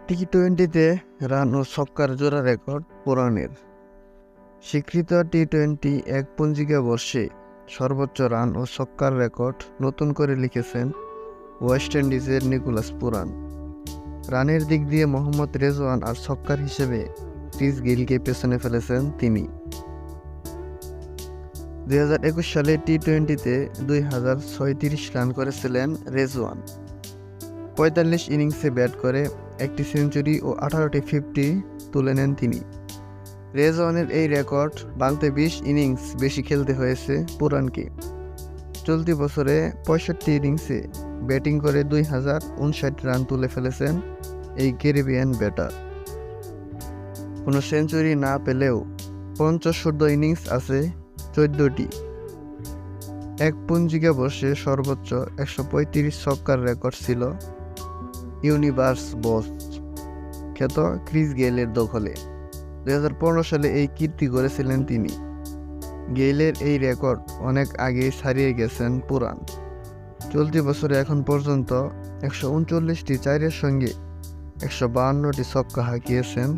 টি-20তে run ও ছক্কার জোড়া record পুরাণের। স্বীকৃত টি-20 এক পঞ্জিকা বর্ষে সর্বোচ্চ রান ও ছক্কার রেকর্ড নতুন করে লিখেছেন ওয়েস্ট ইন্ডিজের নিকোলাস পুরান। রানের দিক দিয়ে মোহাম্মদ রেজওয়ান আর ছক্কার হিসেবে ক্রিস গেইলকে পেছনে ফেলেছেন তিনি। 2021 সালে টি-20তে 2036 রান করেছিলেন রেজওয়ান। 45 ইনিংসে ব্যাট করে একটি সেঞ্চুরি ও 18টি 50 তুলে নেন তিনি। রেজওয়ানের এই রেকর্ড ভাঙতে 20 ইনিংস বেশি খেলতে হয়েছে পুরানকে। চলতি বছরে 65 ইনিংসে ব্যাটিং করে 2059 রান তুলে ফেলেছেন এই ক্যারিবিয়ান ব্যাটার। কোনো সেঞ্চুরি না পেলেও 50 ইনিংস আছে 14টি। এক পঞ্জিকা বর্ষে সর্বোচ্চ 135 ছক্কার রেকর্ড ছিল ইউনিভার্স বস খ্যাত ক্রিস গেইলের দখলে। 2015 সালে এই কীর্তি গড়েছিলেন তিনি। গেইলের এই রেকর্ড অনেক আগেই ছাড়িয়ে গেছেন পুরান। চলতি বছরে এখন পর্যন্ত 139টি চারের সঙ্গে 152টি ছক্কা হাঁকিয়েছেন